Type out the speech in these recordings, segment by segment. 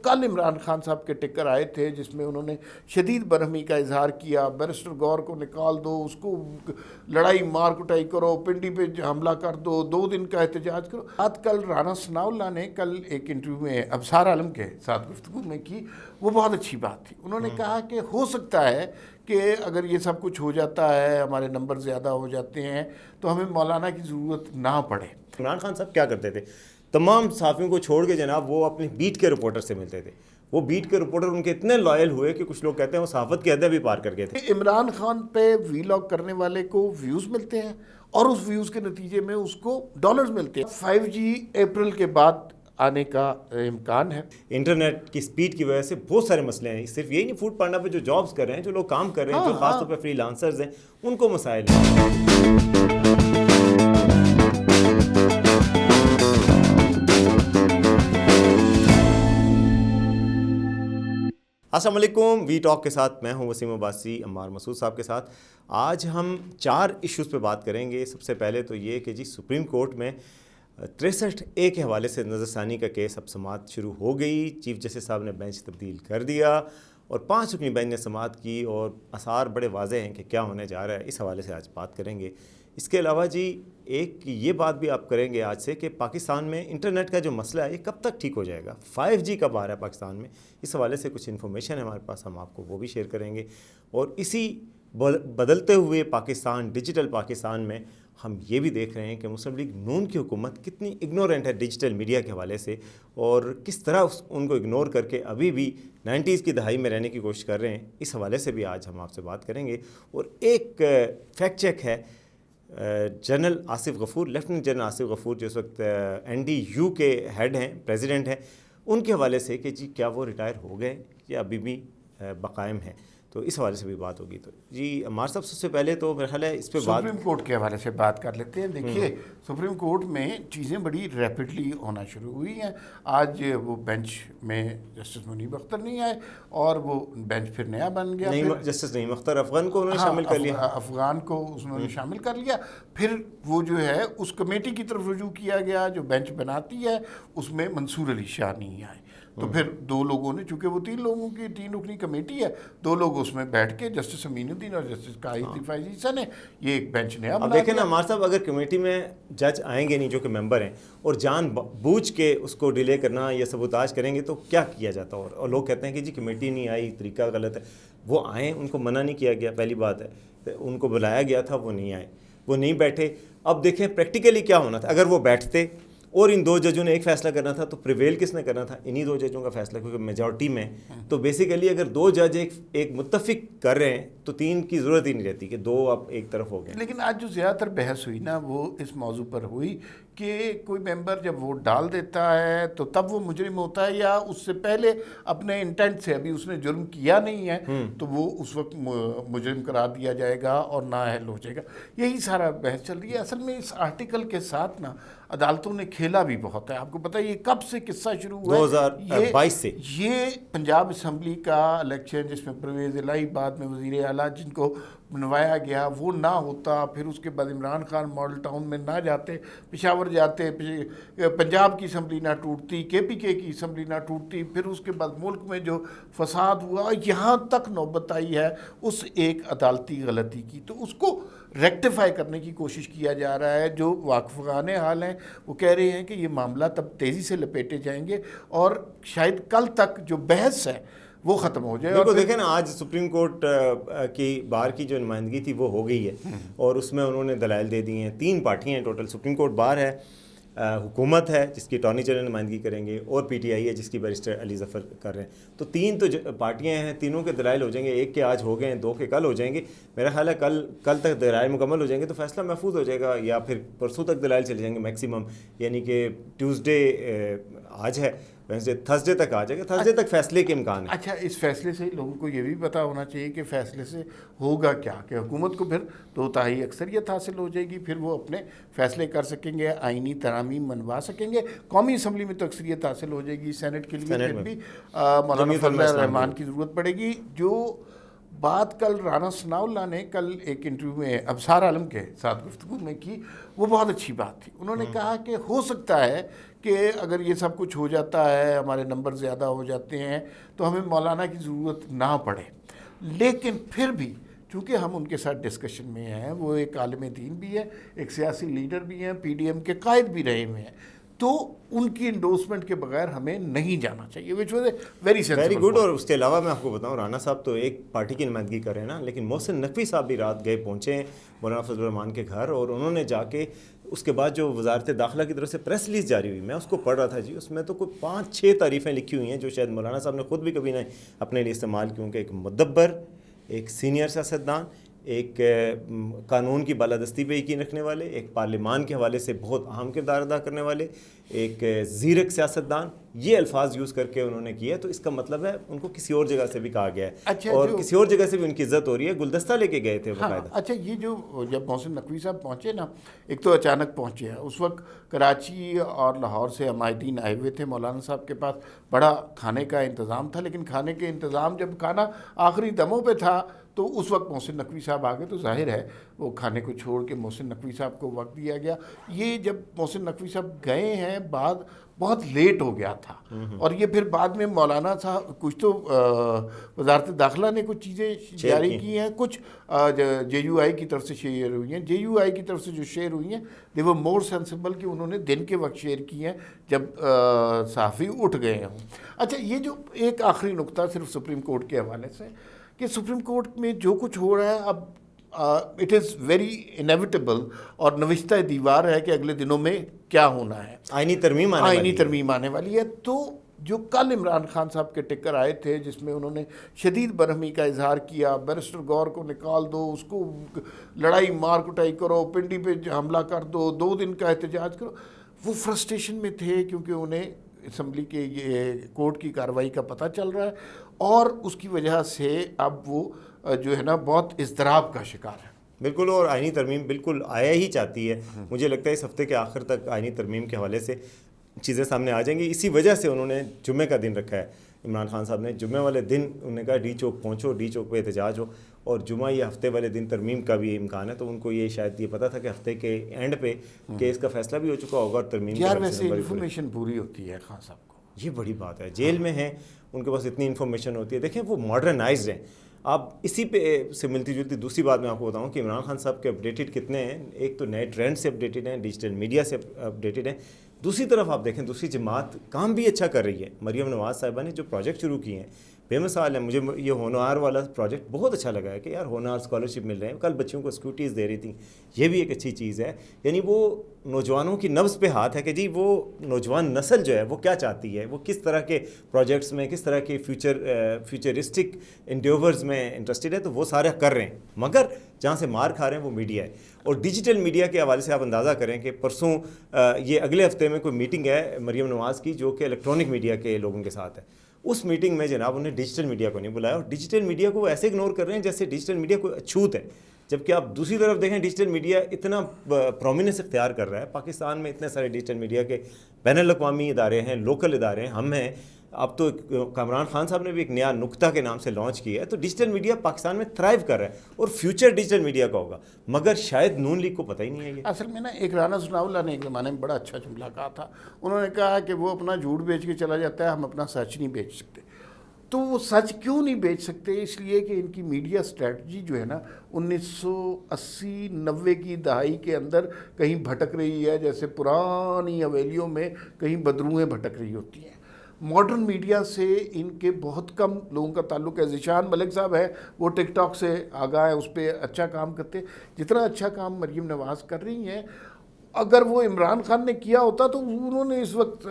کل عمران خان صاحب کے ٹکر آئے تھے جس میں انہوں نے شدید برہمی کا اظہار کیا، بیرسٹر غور کو نکال دو، اس کو لڑائی مار کٹائی کرو، پنڈی پہ حملہ کر دو، 2 دن کا احتجاج کرو. بات کل رانا ثناء اللہ نے کل ایک انٹرویو میں ابصار عالم کے ساتھ گفتگو میں کی، وہ بہت اچھی بات تھی. انہوں نے کہا کہ ہو سکتا ہے کہ اگر یہ سب کچھ ہو جاتا ہے، ہمارے نمبر زیادہ ہو جاتے ہیں تو ہمیں مولانا کی ضرورت نہ پڑے. عمران خان صاحب کیا کرتے تھے؟ تمام صحافیوں کو چھوڑ کے جناب وہ اپنے بیٹ کے رپورٹر سے ملتے تھے. وہ بیٹ کے رپورٹر ان کے اتنے لائل ہوئے کہ کچھ لوگ کہتے ہیں وہ صحافت کی حدیں بھی پار کر گئے تھے. عمران خان پہ ویلاگ کرنے والے کو ویوز ملتے ہیں اور اس ویوز کے نتیجے میں اس کو ڈالرز ملتے ہیں. 5G اپریل کے بعد آنے کا امکان ہے. انٹرنیٹ کی سپیڈ کی وجہ سے بہت سارے مسئلے ہیں. صرف یہی نہیں، فوڈ پانڈا پہ جو جابز کر رہے ہیں، جو لوگ کام کر رہے ہیں، جو خاص طور پہ فری لانسرز ہیں، ان کو مسائل ہیں. السلام علیکم. وی ٹاک کے ساتھ میں ہوں وسیم عباسی، عمار مسعود صاحب کے ساتھ. آج ہم 4 ایشوز پہ بات کریں گے. سب سے پہلے تو یہ کہ سپریم کورٹ میں 63A کے حوالے سے نظر ثانی کا کیس اب سماعت شروع ہو گئی. چیف جسٹس صاحب نے بینچ تبدیل کر دیا اور 5 رکنی بینچ نے سماعت کی اور آثار بڑے واضح ہیں کہ کیا ہونے جا رہا ہے. اس حوالے سے آج بات کریں گے. اس کے علاوہ ایک یہ بات بھی آپ کریں گے آج سے کہ پاکستان میں انٹرنیٹ کا جو مسئلہ ہے یہ کب تک ٹھیک ہو جائے گا، 5G کب آ رہا ہے پاکستان میں. اس حوالے سے کچھ انفارمیشن ہے ہمارے پاس، ہم آپ کو وہ بھی شیئر کریں گے. اور اسی بدلتے ہوئے پاکستان، ڈیجیٹل پاکستان میں ہم یہ بھی دیکھ رہے ہیں کہ مسلم لیگ نون کی حکومت کتنی اگنورینٹ ہے ڈیجیٹل میڈیا کے حوالے سے، اور کس طرح ان کو اگنور کر کے ابھی بھی 90s کی دہائی میں رہنے کی کوشش کر رہے ہیں. اس حوالے سے بھی آج ہم آپ سے بات کریں گے. اور ایک فیکٹ چیک ہے جنرل آصف غفور، لیفٹننٹ جنرل آصف غفور جو اس وقت NDU کے ہیڈ ہیں، پریزیڈنٹ ہیں، ان کے حوالے سے کہ کیا وہ ریٹائر ہو گئے یا ابھی بھی بقائم ہیں. تو اس حوالے سے بھی بات ہوگی. تو عمار صاحب سب سے پہلے تو میرا خیال ہے اس پہ بات سپریم کورٹ کے حوالے سے بات کر لیتے ہیں. دیکھیے سپریم کورٹ میں چیزیں بڑی ریپڈلی ہونا شروع ہوئی ہیں. آج وہ بینچ میں جسٹس منیب اختر نہیں آئے اور وہ بینچ پھر نیا بن گیا. جسٹس نعیم اختر افغان کو انہوں نے شامل کر لیا، افغان کو انہوں نے شامل کر لیا. پھر وہ جو ہے اس کمیٹی کی طرف رجوع کیا گیا جو بینچ بناتی ہے، اس میں منصور علی شاہ نہیں آئے. تو پھر 2 لوگوں نے، چونکہ وہ 3 لوگوں کی 3 رکنی کمیٹی ہے، 2 لوگ اس میں بیٹھ کے جسٹس امین الدین اور جسٹس قائد فائزی حسن نے یہ ایک بینچ نیا بنا. اب دیکھیں نا عمار صاحب، اگر کمیٹی میں جج آئیں گے نہیں جو کہ ممبر ہیں اور جان بوجھ کے اس کو ڈیلے کرنا یا سبوتاج کریں گے تو کیا کیا جاتا. اور لوگ کہتے ہیں کہ کمیٹی نہیں آئی، طریقہ غلط ہے. وہ آئیں، ان کو منع نہیں کیا گیا، پہلی بات ہے. ان کو بلایا گیا تھا، وہ نہیں آئے، وہ نہیں بیٹھے. اب دیکھیں پریکٹیکلی کیا ہونا تھا. اگر وہ بیٹھتے اور ان 2 ججوں نے ایک فیصلہ کرنا تھا تو پریویل کس نے کرنا تھا؟ انہی 2 ججوں کا فیصلہ، کیونکہ میجورٹی میں. تو بیسیکلی اگر 2 جج ایک متفق کر رہے ہیں تو 3 کی ضرورت ہی نہیں رہتی کہ 2 اب ایک طرف ہو گئے. لیکن آج جو زیادہ تر بحث ہوئی نا وہ اس موضوع پر ہوئی کہ کوئی ممبر جب ووٹ ڈال دیتا ہے تو تب وہ مجرم ہوتا ہے یا اس سے پہلے اپنے انٹینٹ سے، ابھی اس نے جرم کیا نہیں ہے تو وہ اس وقت مجرم قرار دیا جائے گا اور نااہل ہو جائے گا. یہی سارا بحث چل رہی ہے. اصل میں اس آرٹیکل کے ساتھ نا عدالتوں نے کھیلا بھی بہت ہے. آپ کو پتہ ہے یہ کب سے قصہ شروع ہوا ہے؟ 2022 سے. یہ پنجاب اسمبلی کا الیکشن جس میں پرویز الہی بعد میں وزیر اعلیٰ جن کو بنوایا گیا وہ نہ ہوتا، پھر اس کے بعد عمران خان ماڈل ٹاؤن میں نہ جاتے، پشاور جاتے، پنجاب کی اسمبلی نہ ٹوٹتی، KPK کی اسمبلی نہ ٹوٹتی، پھر اس کے بعد ملک میں جو فساد ہوا یہاں تک نوبت آئی ہے اس ایک عدالتی غلطی کی. تو اس کو ریکٹیفائی کرنے کی کوشش کیا جا رہا ہے. جو واقفان حال ہیں وہ کہہ رہے ہیں کہ یہ معاملہ تب تیزی سے لپیٹے جائیں گے اور شاید کل تک جو بحث ہے وہ ختم ہو جائے. بالکل. دیکھیں نا آج سپریم کورٹ کی بار کی جو نمائندگی تھی وہ ہو گئی ہے اور اس میں انہوں نے دلائل دے دی ہیں. 3 پارٹیاں ہیں ٹوٹل. سپریم کورٹ بار ہے، حکومت ہے جس کی اٹارنی جنرل نمائندگی کریں گے، اور PTI ہے جس کی بیرسٹر علی ظفر کر رہے ہیں. تو 3 تو پارٹیاں ہیں، تینوں کے دلائل ہو جائیں گے. ایک کے آج ہو گئے ہیں، 2 کے کل ہو جائیں گے. میرا خیال ہے کل تک دلائل مکمل ہو جائیں گے تو فیصلہ محفوظ ہو جائے گا، یا پھر پرسوں تک دلائل چلے جائیں گے میکسیمم. یعنی کہ ٹیوزڈے آج ہے، وینسڈے، تھرسڈے تک آ جائے گا. تھرسڈے تک فیصلے کے امکان ہیں. اچھا، اس فیصلے سے لوگوں کو یہ بھی پتہ ہونا چاہیے کہ فیصلے سے ہوگا کیا، کہ حکومت کو پھر 2/3 اکثریت حاصل ہو جائے گی، پھر وہ اپنے فیصلے کر سکیں گے، آئینی ترامیم منوا سکیں گے. قومی اسمبلی میں تو اکثریت حاصل ہو جائے گی. سینٹ کے لیے پھر بھی مولانا فضل الرحمان کی ضرورت پڑے گی. جو بات کل رانا ثناء اللہ نے کل ایک انٹرویو میں ابصار عالم کے ساتھ گفتگو میں کی، وہ بہت اچھی بات تھی. انہوں نے کہا کہ ہو سکتا ہے کہ اگر یہ سب کچھ ہو جاتا ہے، ہمارے نمبر زیادہ ہو جاتے ہیں تو ہمیں مولانا کی ضرورت نہ پڑے، لیکن پھر بھی چونکہ ہم ان کے ساتھ ڈسکشن میں ہیں، وہ ایک عالم دین بھی ہے، ایک سیاسی لیڈر بھی ہیں، پی ڈی ایم کے قائد بھی رہے ہوئے ہیں، تو ان کی انڈورسمنٹ کے بغیر ہمیں نہیں جانا چاہیے، which was a very good. اور اس کے علاوہ میں آپ کو بتاؤں، رانا صاحب تو ایک پارٹی کی نمائندگی کر رہے ہیں نا، لیکن محسن نقوی صاحب بھی رات گئے پہنچے ہیں مولانا فضل الرحمان کے گھر، اور انہوں نے جا کے اس کے بعد جو وزارت داخلہ کی طرف سے پریس ریلیز جاری ہوئی، میں اس کو پڑھ رہا تھا جی، اس میں تو کوئی 5-6 تعریفیں لکھی ہوئی ہیں جو شاید مولانا صاحب نے خود بھی کبھی نہیں اپنے لیے استعمال کی ہوں، کہ ایک مدبر، ایک سینئر سیاستدان، ایک قانون کی بالادستی پہ یقین رکھنے والے، ایک پارلیمان کے حوالے سے بہت اہم کردار ادا کرنے والے، ایک زیرک سیاستدان، یہ الفاظ یوز کر کے انہوں نے کیا ہے. تو اس کا مطلب ہے ان کو کسی اور جگہ سے بھی کہا گیا ہے، اور کسی اور جگہ سے بھی ان کی عزت ہو رہی ہے. گلدستہ لے کے گئے تھے باقاعدہ. اچھا، یہ جو جب محسن نقوی صاحب پہنچے نا، ایک تو اچانک پہنچے ہیں، اس وقت کراچی اور لاہور سے عمائدین آئے ہوئے تھے، مولانا صاحب کے پاس بڑا کھانے کا انتظام تھا، لیکن کھانے کے انتظام جب کھانا آخری دموں پہ تھا تو اس وقت محسن نقوی صاحب آ گئے، تو ظاہر ہے وہ کھانے کو چھوڑ کے محسن نقوی صاحب کو وقت دیا گیا. یہ جب محسن نقوی صاحب گئے ہیں بعد بہت لیٹ ہو گیا تھا، اور یہ پھر بعد میں مولانا صاحب کچھ تو وزارت داخلہ نے کچھ چیزیں جاری کی ہیں، کچھ جے یو آئی کی طرف سے شیئر ہوئی ہیں. جے یو آئی کی طرف سے جو شیئر ہوئی ہیں دے ور مور سینسیبل، کہ انہوں نے دن کے وقت شیئر کی ہیں جب صحافی اٹھ گئے ہوں. اچھا، یہ جو ایک آخری نقطہ صرف سپریم کورٹ کے حوالے سے، کہ سپریم کورٹ میں جو کچھ ہو رہا ہے اب اٹ از ویری انیویٹیبل اور نوشتہ دیوار ہے کہ اگلے دنوں میں کیا ہونا ہے. آئینی ترمیم آنے والی ہے. تو جو کل عمران خان صاحب کے ٹکر آئے تھے جس میں انہوں نے شدید برہمی کا اظہار کیا، بیرسٹر غور کو نکال دو، اس کو لڑائی مار کٹائی کرو، پنڈی پہ حملہ کر دو، 2 دن کا احتجاج کرو، وہ فرسٹریشن میں تھے کیونکہ انہیں اسمبلی کے یہ کورٹ کی کارروائی کا پتہ چل رہا ہے، اور اس کی وجہ سے اب وہ جو ہے نا بہت اضطراب کا شکار ہے. بالکل. اور آئینی ترمیم بالکل آیا ہی چاہتی ہے. مجھے لگتا ہے اس ہفتے کے آخر تک آئینی ترمیم کے حوالے سے چیزیں سامنے آ جائیں گی. اسی وجہ سے انہوں نے جمعے کا دن رکھا ہے. عمران خان صاحب نے جمعے والے دن انہوں نے کہا ڈی چوک پہنچو، ڈی چوک پہ احتجاج ہو، اور جمعہ یہ ہفتے والے دن ترمیم کا بھی امکان ہے. تو ان کو یہ شاید یہ پتہ تھا کہ ہفتے کے اینڈ پہ کیس کا فیصلہ بھی ہو چکا ہوگا، اور ترمیم یار ویسے انفارمیشن پوری ہوتی ہے خان صاحب کو، یہ بڑی بات ہے. جیل میں ہیں، ان کے پاس اتنی انفارمیشن ہوتی ہے. دیکھیں وہ ماڈرنائزڈ ہیں. اب اسی پہ سے ملتی جلتی دوسری بات میں آپ کو بتاؤں کہ عمران خان صاحب کے اپڈیٹڈ کتنے ہیں. ایک تو نئے ٹرینڈ سے اپڈیٹڈ ہیں، ڈیجیٹل میڈیا سے اپڈیٹڈ ہیں. دوسری طرف آپ دیکھیں دوسری جماعت کام بھی اچھا کر رہی ہے. مریم نواز صاحبہ نے جو پروجیکٹ شروع کیے ہیں بے مثال ہے. مجھے یہ ہونہار والا پروجیکٹ بہت اچھا لگا ہے کہ یار ہونہار اسکالرشپ مل رہے ہیں. کل بچوں کو سکیورٹیز دے رہی تھیں، یہ بھی ایک اچھی چیز ہے. یعنی وہ نوجوانوں کی نبض پہ ہاتھ ہے کہ جی وہ نوجوان نسل جو ہے وہ کیا چاہتی ہے، وہ کس طرح کے پروجیکٹس میں، کس طرح کے فیوچرسٹک انڈیورز میں انٹرسٹڈ ہے. تو وہ سارے کر رہے ہیں، مگر جہاں سے مار کھا رہے ہیں وہ میڈیا ہے. اور ڈیجیٹل میڈیا کے حوالے سے آپ اندازہ کریں کہ پرسوں یہ اگلے ہفتے میں کوئی میٹنگ ہے مریم نواز کی جو کہ الیکٹرانک میڈیا کے لوگوں کے ساتھ ہے. اس میٹنگ میں جناب انہیں ڈیجیٹل میڈیا کو نہیں بلایا، اور ڈیجیٹل میڈیا کو وہ ایسے اگنور کر رہے ہیں جیسے ڈیجیٹل میڈیا کوئی اچھوت ہے. جبکہ آپ دوسری طرف دیکھیں ڈیجیٹل میڈیا اتنا پرومیننس اختیار کر رہا ہے. پاکستان میں اتنے سارے ڈیجیٹل میڈیا کے بین الاقوامی ادارے ہیں، لوکل ادارے ہیں، ہم ہیں. اب تو کامران خان صاحب نے بھی ایک نیا نکتہ کے نام سے لانچ کیا ہے. تو ڈیجیٹل میڈیا پاکستان میں تھرائیو کر رہا ہے، اور فیوچر ڈیجیٹل میڈیا کا ہوگا، مگر شاید نون لیگ کو پتہ ہی نہیں ہے. یہ اصل میں نا ایک رانا ثناء اللہ نے ایک زمانے میں بڑا اچھا جملہ کہا تھا. انہوں نے کہا کہ وہ اپنا جھوٹ بیچ کے چلا جاتا ہے، ہم اپنا سچ نہیں بیچ سکتے. تو وہ سچ کیوں نہیں بیچ سکتے؟ اس لیے کہ ان کی میڈیا اسٹریٹجی جو ہے نا 1980-90 کی دہائی کے اندر کہیں بھٹک رہی ہے، جیسے پرانی حویلیوں میں کہیں بدروہیں بھٹک رہی ہوتی ہیں. ماڈرن میڈیا سے ان کے بہت کم لوگوں کا تعلق ہے. ذیشان ملک صاحب ہے، وہ ٹک ٹاک سے آگاہ ہے، اس پہ اچھا کام کرتے. جتنا اچھا کام مریم نواز کر رہی ہیں، اگر وہ عمران خان نے کیا ہوتا تو انہوں نے اس وقت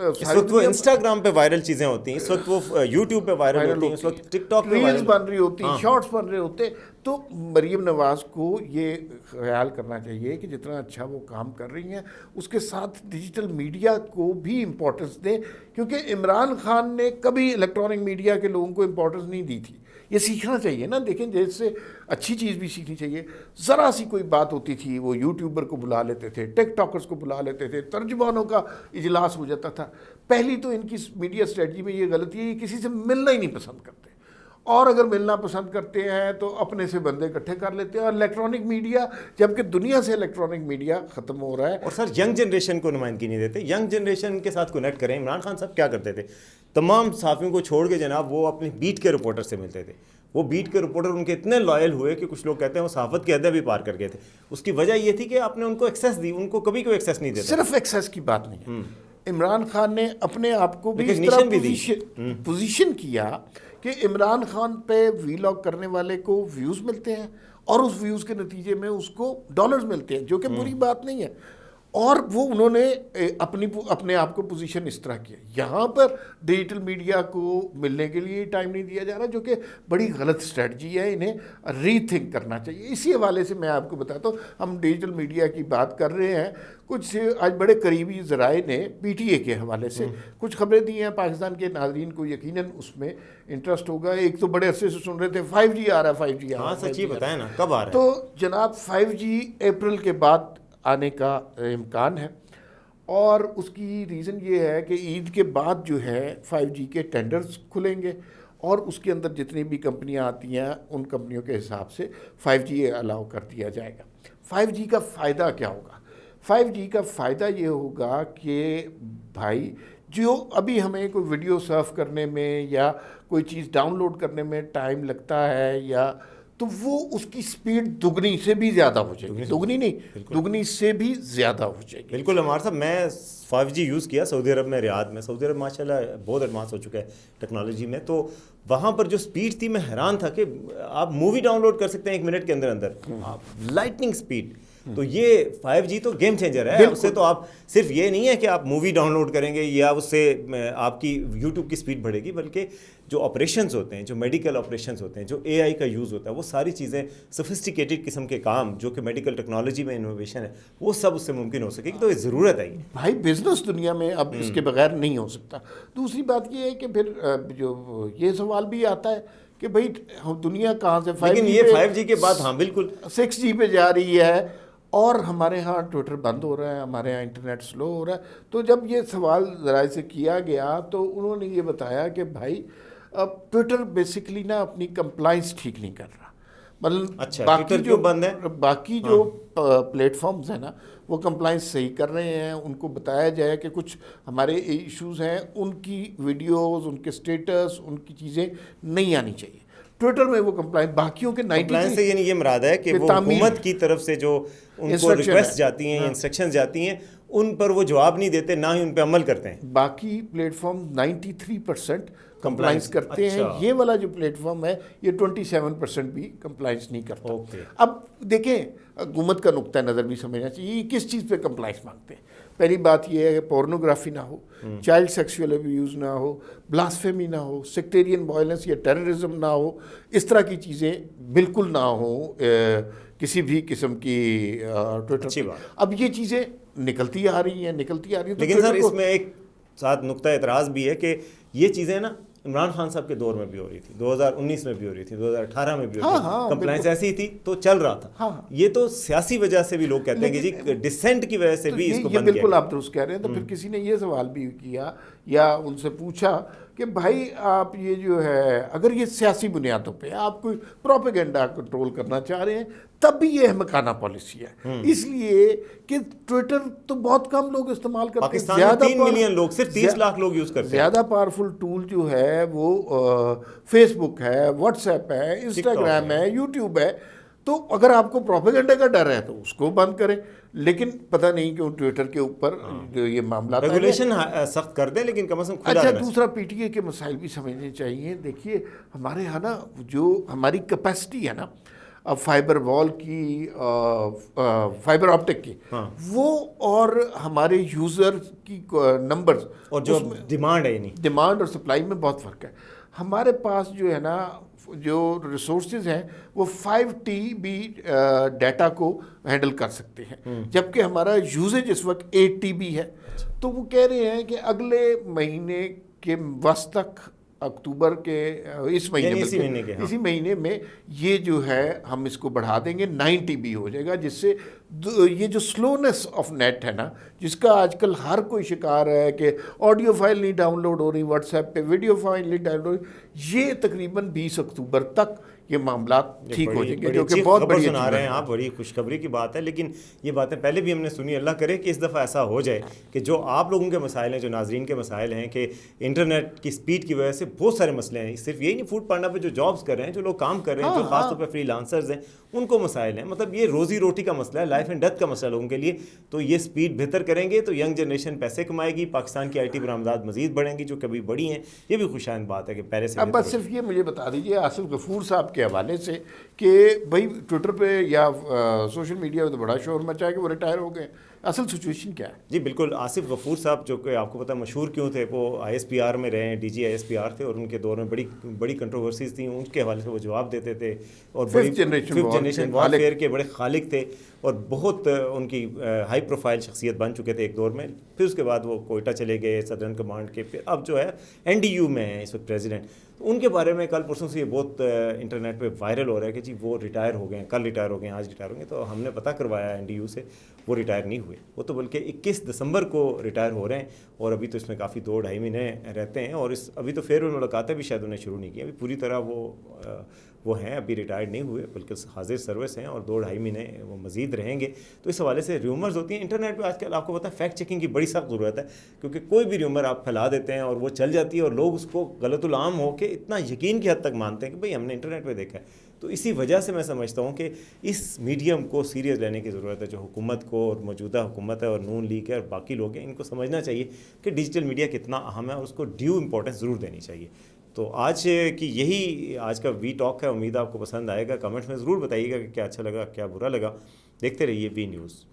وہ انسٹاگرام پہ وائرل چیزیں ہوتی ہیں، اس وقت وہ یوٹیوب پہ وائرل ہوتی ہیں، اس وقت ٹک ٹاک پہ ریلز بن رہی ہوتی ہیں، شارٹس بن رہے ہوتے. تو مریم نواز کو یہ خیال کرنا چاہیے کہ جتنا اچھا وہ کام کر رہی ہیں اس کے ساتھ ڈیجیٹل میڈیا کو بھی امپورٹنس دیں، کیونکہ عمران خان نے کبھی الیکٹرانک میڈیا کے لوگوں کو امپورٹنس نہیں دی تھی. یہ سیکھنا چاہیے نا. دیکھیں جیسے اچھی چیز بھی سیکھنی چاہیے. ذرا سی کوئی بات ہوتی تھی وہ یوٹیوبر کو بلا لیتے تھے، ٹک ٹاکرز کو بلا لیتے تھے، ترجمانوں کا اجلاس ہو جاتا تھا. پہلی تو ان کی میڈیا اسٹریٹجی میں یہ غلطی ہے، یہ کسی سے ملنا ہی نہیں پسند کرتے. اور اگر ملنا پسند کرتے ہیں تو اپنے سے بندے اکٹھے کر لیتے ہیں. اور الیکٹرانک میڈیا, جبکہ دنیا سے الیکٹرانک میڈیا ختم ہو رہا ہے. اور سر ینگ جنریشن کو نمائندگی نہیں دیتے, ینگ جنریشن کے ساتھ کنیکٹ کریں. عمران خان صاحب کیا کرتے تھے, تمام صحافیوں کو چھوڑ کے جناب وہ اپنی بیٹ کے رپورٹر سے ملتے تھے. وہ بیٹ کے رپورٹر ان کے اتنے لائل ہوئے کہ کچھ لوگ کہتے ہیں وہ صحافت کے عہدے بھی پار کر گئے تھے. اس کی وجہ یہ تھی کہ آپ نے ان کو ایکسیس دی, ان کو کبھی کوئی ایکسیس نہیں دیتا. صرف ایکسیس کی بات نہیں ہے, عمران خان نے اپنے آپ کو بھی اس Recognition بھی طرح پوزیشن کیا کہ عمران خان پہ ویلاگ کرنے والے کو ویوز ملتے ہیں اور اس ویوز کے نتیجے میں اس کو ڈالرز ملتے ہیں, جو کہ بری بات نہیں ہے. اور وہ انہوں نے اپنے آپ کو پوزیشن اس طرح کیا. یہاں پر ڈیجیٹل میڈیا کو ملنے کے لیے ٹائم نہیں دیا جا رہا, جو کہ بڑی غلط اسٹریٹجی ہے. انہیں ری تھنک کرنا چاہیے. اسی حوالے سے میں آپ کو بتاتا ہوں, ہم ڈیجیٹل میڈیا کی بات کر رہے ہیں. کچھ آج بڑے قریبی ذرائع نے پی ٹی اے کے حوالے سے کچھ خبریں دی ہیں. پاکستان کے ناظرین کو یقیناً اس میں انٹرسٹ ہوگا. ایک تو بڑے عرصے سے سن رہے تھے 5G آ رہا ہے, 5G آ رہا ہے. ہاں سچی بتائیں نا, کب آ رہا ہے؟ تو جناب 5G اپریل کے بعد آنے کا امکان ہے, اور اس کی ریزن یہ ہے کہ عید کے بعد جو ہے 5G کے ٹینڈرز کھلیں گے, اور اس کے اندر جتنی بھی کمپنیاں آتی ہیں ان کمپنیوں کے حساب سے 5G الاؤ کر دیا جائے گا. 5G کا فائدہ کیا ہوگا؟ 5G کا فائدہ یہ ہوگا کہ بھائی جو ابھی ہمیں کوئی ویڈیو سرف کرنے میں یا کوئی چیز ڈاؤن لوڈ کرنے میں ٹائم لگتا ہے, یا تو وہ اس کی سپیڈ دگنی سے بھی زیادہ ہو جائے گی. دگنی نہیں, دگنی سے بھی زیادہ ہو جائے گی. بالکل عمار صاحب, میں 5G یوز کیا سعودی عرب میں, ریاض میں. سعودی عرب ماشاءاللہ بہت ایڈوانس ہو چکا ہے ٹیکنالوجی میں. تو وہاں پر جو سپیڈ تھی, میں حیران تھا کہ آپ مووی ڈاؤن لوڈ کر سکتے ہیں 1 منٹ کے اندر اندر, لائٹننگ سپیڈ. تو یہ 5G تو گیم چینجر ہے. اس سے تو آپ صرف یہ نہیں ہے کہ آپ مووی ڈاؤن لوڈ کریں گے یا اس سے آپ کی یوٹیوب کی سپیڈ بڑھے گی, بلکہ جو آپریشنز ہوتے ہیں, جو میڈیکل آپریشنز ہوتے ہیں, جو AI کا یوز ہوتا ہے, وہ ساری چیزیں سفسٹیکیٹڈ قسم کے کام جو کہ میڈیکل ٹیکنالوجی میں انوویشن ہے, وہ سب اس سے ممکن ہو سکے گی. تو یہ ضرورت ہے بھائی, بزنس دنیا میں اب اس کے بغیر نہیں ہو سکتا. دوسری بات یہ ہے کہ پھر جو یہ سوال بھی آتا ہے کہ بھائی دنیا کہاں سے 5G, لیکن یہ 5G کے بعد ہاں بالکل 6G پہ جا رہی ہے, اور ہمارے ہاں ٹویٹر بند ہو رہا ہے, ہمارے ہاں انٹرنیٹ سلو ہو رہا ہے. تو جب یہ سوال ذرائع سے کیا گیا تو انہوں نے یہ بتایا کہ بھائی اب ٹویٹر بیسکلی نا اپنی کمپلائنس ٹھیک نہیں کر رہا. مطلب باقی جو پلیٹ فارمز ہیں نا, وہ کمپلائنس صحیح کر رہے ہیں. ان کو بتایا جائے کہ کچھ ہمارے ایشوز ہیں, ان کی ویڈیوز, ان کے سٹیٹس, ان کی چیزیں نہیں آنی چاہیے. ٹویٹر میں وہ کمپلائنس, باقیوں کے 90 سے یہ مراد ہے کہ وہ حکومت کی طرف سے جو ان کو ریکویسٹ جاتی ہیں, انسٹرکشنز جاتی ہیں, ان پر وہ جواب نہیں دیتے, نہ ہی ان پہ عمل کرتے ہیں. باقی پلیٹ فارم 93% کمپلائنس کرتے ہیں. یہ والا جو پلیٹ فارم ہے یہ 27% بھی کمپلائنس نہیں کرتا. اب دیکھیں, حکومت کا نقطہ نظر بھی سمجھنا چاہیے, یہ کس چیز پہ کمپلائنس مانگتے ہیں. پہلی بات یہ ہے کہ پورنوگرافی نہ ہو, چائلڈ سیکسول ابیوز نہ ہو, بلاسفیمی نہ ہو, سیکٹیرین وائلنس یا ٹیررزم نہ ہو, اس طرح کی چیزیں بالکل نہ ہوں کسی بھی قسم کی ٹویٹر. اب یہ چیزیں نکلتی آ رہی ہیں. لیکن سر اس میں ایک ساتھ نقطہ اعتراض بھی ہے کہ یہ چیزیں نا عمران خان صاحب کے دور میں بھی ہو رہی تھی, 2019 میں بھی ہو رہی تھی, 2018 میں بھی ہو رہی تھی. کمپلائنس ایسی تھی تو چل رہا تھا. یہ تو سیاسی وجہ سے بھی لوگ کہتے ہیں کہ جی ڈسینٹ کی وجہ سے بھی اس کو بند کیا. بالکل آپ درست کہہ رہے ہیں. تو پھر کسی نے یہ سوال بھی کیا یا ان سے پوچھا کہ بھائی آپ یہ جو ہے اگر یہ سیاسی بنیادوں پہ آپ کوئی پروپیگنڈا کنٹرول کرنا چاہ رہے ہیں تب بھی یہ احمقانہ پالیسی ہے. اس لیے کہ ٹویٹر تو بہت کم لوگ استعمال کرتے ہیں. پاکستان میں 3 ملین لوگ, صرف 30 لاکھ لوگ یوز کرتے ہیں. زیادہ پاورفل ٹول جو ہے وہ فیس بک ہے, واٹس ایپ ہے, انسٹاگرام ہے, یوٹیوب ہے. تو اگر آپ کو پروپیگنڈا کا ڈر ہے تو اس کو بند کریں. لیکن پتہ نہیں کہ ٹویٹر کے اوپر جو یہ معاملات ریگولیشن سخت کر دیں, لیکن کم از کم کھلا اچھا. دوسرا پی ٹی اے کے مسائل بھی سمجھنے چاہیے. دیکھیے ہمارے یہاں نا جو ہماری کیپیسٹی ہے نا فائبر وال کی, فائبر آپٹک کی, وہ اور ہمارے یوزر کی نمبرز اور جو ڈیمانڈ ہے, یعنی ڈیمانڈ اور سپلائی میں بہت فرق ہے. ہمارے پاس جو ہے نا جو ریسورسز ہیں وہ 5 TB ڈیٹا کو ہینڈل کر سکتے ہیں, جبکہ ہمارا یوزیج اس وقت 8 TB ہے. تو وہ کہہ رہے ہیں کہ اگلے مہینے کے وسط تک اکتوبر کے اس مہینے یعنی اسی بلکہ مہینے کے، ہاں۔ اسی مہینے میں یہ جو ہے ہم اس کو بڑھا دیں گے 90 بھی ہو جائے گا، جس سے یہ جو سلونیس آف نیٹ ہے نا، جس کا آج کل ہر کوئی شکار ہے کہ آڈیو فائل نہیں ڈاؤن لوڈ ہو رہی واٹس ایپ پہ، ویڈیو فائل نہیں ڈاؤن لوڈ، یہ تقریباً 20 اکتوبر تک یہ معاملات ٹھیک ہو جائیں گے، جو کہ بہت بڑی سنا رہے ہیں آپ، بڑی خوشخبری کی بات ہے۔ لیکن یہ باتیں پہلے بھی ہم نے سنی، اللہ کرے کہ اس دفعہ ایسا ہو جائے کہ جو آپ لوگوں کے مسائل ہیں، جو ناظرین کے مسائل ہیں کہ انٹرنیٹ کی سپیڈ کی وجہ سے بہت سارے مسئلے ہیں، صرف یہی نہیں، فوڈ پانڈا پہ جو جابس کر رہے ہیں، جو لوگ کام کر رہے ہیں، جو خاص طور پہ فری لانسرز ہیں، ان کو مسائل ہیں، مطلب یہ روزی روٹی کا مسئلہ ہے، لائف اینڈ ڈیتھ کا مسئلہ لوگوں کے لیے۔ تو یہ سپیڈ بہتر کریں گے تو ینگ جنریشن پیسے کمائے گی، پاکستان کی آئی ٹی برآمدات مزید بڑھیں گی جو کبھی بڑی ہیں، یہ بھی خوشائند بات ہے کہ پہلے سے۔ اب بس صرف یہ مجھے بتا دیجیے آصف غفور صاحب کے حوالے سے کہ بھائی ٹویٹر پہ یا سوشل میڈیا پہ تو بڑا شور مچا ہے کہ وہ ریٹائر ہو گئے، اصل سچویشن کیا ہے؟ جی بالکل، آصف غفور صاحب جو کہ آپ کو پتہ مشہور کیوں تھے، وہ آئی ایس پی آر میں رہے ہیں، D G I S P R تھے، اور ان کے دور میں بڑی کنٹروورسیز تھیں، ان کے حوالے سے وہ جواب دیتے تھے، اور ففتھ جنریشن وارفیئر کے بڑے خالق تھے، اور بہت ان کی ہائی پروفائل شخصیت بن چکے تھے ایک دور میں۔ پھر اس کے بعد وہ کوئٹہ چلے گئے صدرن کمانڈ کے، پھر اب جو ہے این ڈی یو میں ہیں اس وقت پریزیڈنٹ۔ ان کے بارے میں کل پرسوں سے یہ بہت انٹرنیٹ پہ وائرل ہو رہا ہے کہ جی وہ ریٹائر ہو گئے ہیں، کل ریٹائر ہو گئے ہیں، آج ریٹائر ہو گئے ہیں۔ تو ہم نے پتہ کروایا این ڈی یو سے، وہ ریٹائر نہیں ہوئے، وہ تو بلکہ 21 دسمبر کو ریٹائر ہو رہے ہیں، اور ابھی تو اس میں کافی 2-2.5 مہینے رہتے ہیں، اور ابھی تو فیئر ویل ملاقاتیں بھی شاید انہیں شروع نہیں کی، ابھی پوری طرح وہ ہیں، ابھی ریٹائرڈ نہیں ہوئے بلکہ حاضر سروس ہیں، اور 2-2.5 مہینے وہ مزید رہیں گے۔ تو اس حوالے سے ریومرز ہوتی ہیں انٹرنیٹ پہ آج کل، آپ کو پتہ ہے فیکٹ چیکنگ کی بڑی سخت ضرورت ہے، کیونکہ کوئی بھی ریومر آپ پھیلا دیتے ہیں اور وہ چل جاتی ہے، اور لوگ اس کو غلط العام ہو کے اتنا یقین کی حد تک مانتے ہیں کہ بھئی ہم نے انٹرنیٹ پہ دیکھا ہے۔ تو اسی وجہ سے میں سمجھتا ہوں کہ اس میڈیم کو سیریس لینے کی ضرورت ہے، جو حکومت کو، اور موجودہ حکومت ہے اور نون لیگ ہے اور باقی لوگ ہیں، ان کو سمجھنا چاہیے کہ ڈیجیٹل میڈیا کتنا اہم ہے، اور اس کو ڈیو امپورٹنس ضرور دینی چاہیے۔ تو آج کی یہی آج کا وی ٹاک ہے، امید آپ کو پسند آئے گا، کمنٹس میں ضرور بتائیے گا کہ کیا اچھا لگا، کیا برا لگا۔ دیکھتے رہیے وی نیوز۔